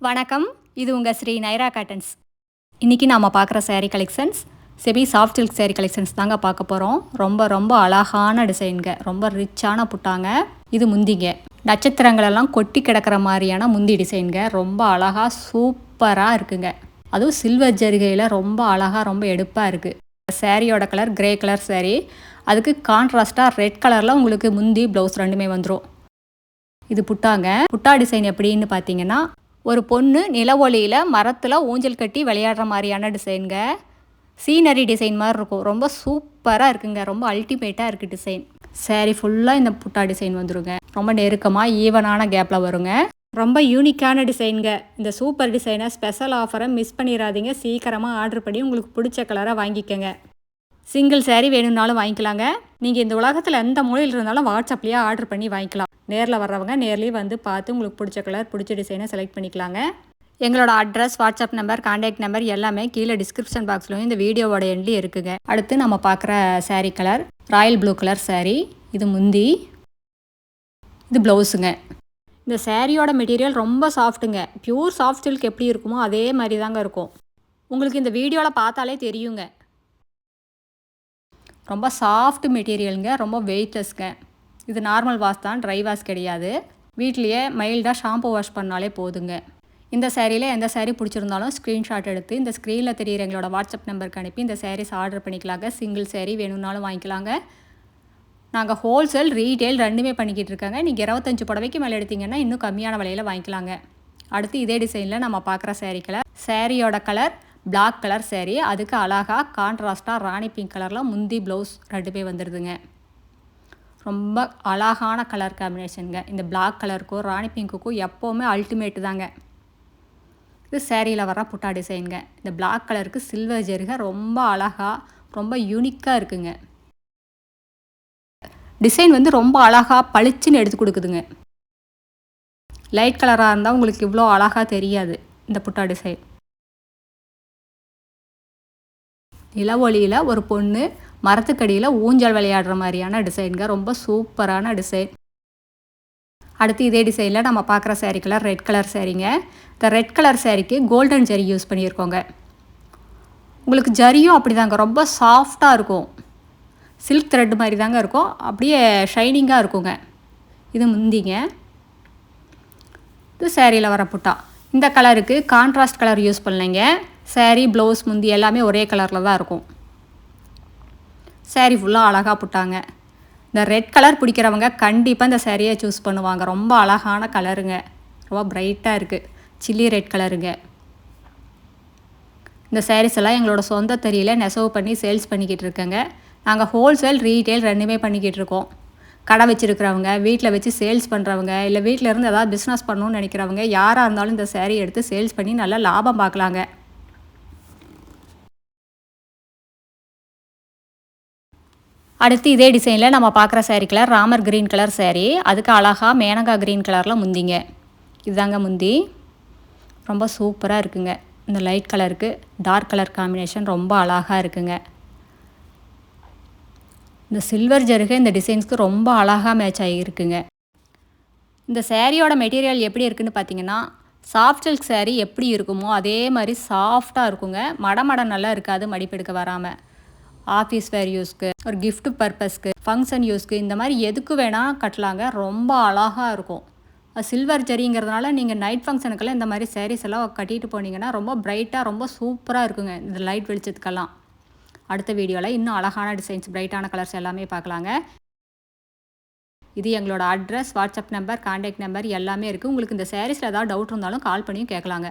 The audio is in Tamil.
வணக்கம், இது உங்கள் ஸ்ரீ நைரா காட்டன்ஸ். இன்றைக்கி நாம் பார்க்குற sari collections semi soft silk sari collections தாங்க பார்க்க போகிறோம். ரொம்ப ரொம்ப அழகான டிசைனுங்க, ரொம்ப ரிச்சான புட்டாங்க. இது முந்திங்க, நட்சத்திரங்களெல்லாம் கொட்டி கிடக்கிற மாதிரியான முந்தி டிசைனுங்க. ரொம்ப அழகாக சூப்பராக இருக்குங்க. அதுவும் சில்வர் ஜரிகையில் ரொம்ப அழகாக ரொம்ப எடுப்பாக இருக்குது. சேரீயோட கலர் கிரே கலர் சேரீ, அதுக்கு கான்ட்ராஸ்ட்டாக ரெட் கலரில் உங்களுக்கு முந்தி ப்ளவுஸ் ரெண்டுமே வந்துடும். இது புட்டாங்க. புட்டா டிசைன் எப்படின்னு பார்த்தீங்கன்னா, ஒரு பொண்ணு நில ஒளியில் மரத்தில் ஊஞ்சல் கட்டி விளையாடுற மாதிரியான டிசைனுங்க. சீனரி டிசைன் மாதிரி இருக்கும். ரொம்ப சூப்பராக இருக்குங்க, ரொம்ப அல்டிமேட்டாக இருக்குது டிசைன். சேரீ ஃபுல்லாக இந்த புட்டா டிசைன் வந்துடுங்க. ரொம்ப நெருக்கமாக ஈவனான கேப்பில் வருங்க. ரொம்ப யூனிக்கான டிசைனுங்க. இந்த சூப்பர் டிசைனை ஸ்பெஷல் ஆஃபரை மிஸ் பண்ணிடாதீங்க. சீக்கிரமாக ஆர்டர் பண்ணி உங்களுக்கு பிடிச்ச கலரை வாங்கிக்கோங்க. சிங்கிள் சேரீ வேணும்னாலும் வாங்கிக்கலாங்க. நீங்கள் இந்த உலகத்தில் எந்த மூலையில் இருந்தாலும் வாட்ஸ்அப்லேயே ஆர்டர் பண்ணி வாங்கிக்கலாம். நேரில் வர்றவங்க நேர்லேயே வந்து பார்த்து உங்களுக்கு பிடிச்ச கலர் பிடிச்ச டிசைனை செலக்ட் பண்ணிக்கலாங்க. எங்களோட address, WhatsApp number, contact number எல்லாமே கீழே டிஸ்கிரிப்ஷன் பாக்ஸ்லையும் இந்த வீடியோவோட எண்ட்லேயும் இருக்குங்க. அடுத்து நம்ம பார்க்குற sari colour Royal blue colour sari. இது முந்தி, இது ப்ளவுஸுங்க. இந்த சேரீயோட மெட்டீரியல் ரொம்ப சாஃப்ட்டுங்க. பியூர் சாஃப்ட் சில்க் எப்படி இருக்குமோ அதே மாதிரி தாங்க இருக்கும். உங்களுக்கு இந்த வீடியோவில் பார்த்தாலே தெரியுங்க. ரொம்ப சாஃப்ட் மெட்டீரியலுங்க, ரொம்ப வெயிட்லெஸ்ங்க. இது நார்மல் வாஷ் தான், ட்ரை வாஷ் கிடையாது. வீட்லேயே மைல்டாக ஷாம்பு வாஷ் பண்ணாலே போதுங்க. இந்த சேரீயில் எந்த சேரீ பிடிச்சிருந்தாலும் ஸ்க்ரீன்ஷாட் எடுத்து இந்த ஸ்க்ரீனில் தெரியிற எங்களோட வாட்ஸ்அப் நம்பருக்கு அனுப்பி இந்த சேரீஸ் ஆர்டர் பண்ணிக்கலாங்க. சிங்கிள் சேரீ வேணும்னாலும் வாங்கிக்கலாங்க. நாங்கள் ஹோல்சேல், ரீட்டெயில் ரெண்டுமே பண்ணிக்கிட்டு இருக்காங்க. நீங்கள் 25 புடவைக்கு மேலே எடுத்திங்கன்னா இன்னும் கம்மியான விலையில் வாங்கிக்கலாங்க. அடுத்து இதே டிசைனில் நம்ம பார்க்குற சேரீ கலர், சேரீயோட கலர் பிளாக் கலர் சேரீ. அதுக்கு அழகாக கான்ட்ராஸ்ட்டாக ராணி பிங்க் கலரில் முந்தி ப்ளவுஸ் ரெண்டுமே வந்துடுதுங்க. ரொம்ப அழகான கலர் காம்பினேஷனுங்க. இந்த பிளாக் கலருக்கும் ராணி பிங்க்குக்கும் எப்போவுமே அல்டிமேட்டு தாங்க. இது சேரீயில் வர புட்டா டிசைனுங்க. இந்த பிளாக் கலருக்கு சில்வர் ஜெருகை ரொம்ப அழகாக ரொம்ப யூனிக்காக இருக்குங்க. டிசைன் வந்து ரொம்ப அழகாக பளிச்சுன்னு எடுத்து கொடுக்குதுங்க. லைட் கலராக இருந்தால் உங்களுக்கு இவ்வளோ அழகாக தெரியாது இந்த புட்டா டிசைன். நிலவொளியில் ஒரு பொண்ணு மரத்துக்கடியில் ஊஞ்சல் விளையாடுற மாதிரியான டிசைனுங்க. ரொம்ப சூப்பரான டிசைன். அடுத்து இதே டிசைனில் நம்ம பார்க்குற சேரீ கலர் ரெட் கலர் சேரீங்க. இந்த ரெட் கலர் சேரீக்கு கோல்டன் ஜரி யூஸ் பண்ணியிருக்கோங்க. உங்களுக்கு ஜரியும் அப்படி தாங்க, ரொம்ப சாஃப்டாக இருக்கும். சில்க் த்ரெட் மாதிரி தாங்க இருக்கும், அப்படியே ஷைனிங்காக இருக்குங்க. இது முந்திங்க, இது சேரீயில் வர புட்டா. இந்த கலருக்கு கான்ட்ராஸ்ட் கலர் யூஸ் பண்ணலைங்க. சேரீ ப்ளவுஸ் முந்தி எல்லாமே ஒரே கலரில் தான் இருக்கும். சேரீ ஃபுல்லாக அழகாக புட்டாங்க. இந்த ரெட் கலர் பிடிக்கிறவங்க கண்டிப்பாக இந்த சேரீயை சூஸ் பண்ணுவாங்க. ரொம்ப அழகான கலருங்க, ரொம்ப பிரைட்டாக இருக்குது. சில்லி ரெட் கலருங்க. இந்த சேரீஸ் எல்லாம் எங்களோட சொந்த தறியில் நெசவு பண்ணி சேல்ஸ் பண்ணிக்கிட்டு இருக்கேங்க. நாங்கள் ஹோல்சேல், ரீட்டெயில் ரெண்டுமே பண்ணிக்கிட்டு இருக்கோம். கடை வச்சுருக்கிறவங்க, வீட்டில் வச்சு சேல்ஸ் பண்ணுறவங்க, இல்லை வீட்டில் இருந்து ஏதாவது பிஸ்னஸ் பண்ணணும்னு நினைக்கிறவங்க யாராக இருந்தாலும் இந்த சேரீ எடுத்து சேல்ஸ் பண்ணி நல்லா லாபம் பார்க்கலாங்க. அடுத்து இதே டிசைனில் நம்ம பார்க்குற sari colour Ramar green colour sari. அதுக்கு அழகாக மேனகா க்ரீன் கலரில் முந்திங்க. இதுதாங்க முந்தி. ரொம்ப சூப்பராக இருக்குங்க. இந்த லைட் கலருக்கு டார்க் கலர் காம்பினேஷன் ரொம்ப அழகாக இருக்குங்க. இந்த சில்வர் ஜருகை இந்த டிசைன்ஸ்க்கு ரொம்ப அழகாக மேட்ச் ஆகியிருக்குங்க. இந்த சேரீயோட மெட்டீரியல் எப்படி இருக்குதுன்னு பார்த்தீங்கன்னா, சாஃப்ட் சில்க் சேரீ எப்படி இருக்குமோ அதே மாதிரி சாஃப்டாக இருக்குங்க. மடம் நல்லா இருக்காது, மடிப்பெடுக்க வராமல். ஆஃபீஸ் வேர் யூஸ்க்கு, ஒரு கிஃப்ட் பர்பஸ்க்கு, ஃபங்க்ஷன் யூஸ்க்கு, இந்த மாதிரி எதுக்கு வேணால் கட்டலாங்க. ரொம்ப அழகாக இருக்கும். சில்வர் ஜரிங்கிறதுனால நீங்கள் நைட் ஃபங்க்ஷனுக்கெல்லாம் இந்த மாதிரி சேரீஸ் எல்லாம் கட்டிட்டு போனீங்கன்னா ரொம்ப பிரைட்டாக ரொம்ப சூப்பராக இருக்குங்க இந்த லைட் வெளிச்சத்துக்கெல்லாம். அடுத்த வீடியோவில் இன்னும் அழகான டிசைன்ஸ், பிரைட்டான கலர்ஸ் எல்லாமே பார்க்கலாங்க. இது எங்களோட address, WhatsApp number, contact number எல்லாமே இருக்குது. உங்களுக்கு இந்த சேரீஸில் ஏதாவது டவுட் இருந்தாலும் கால் பண்ணியும் கேட்கலாங்க.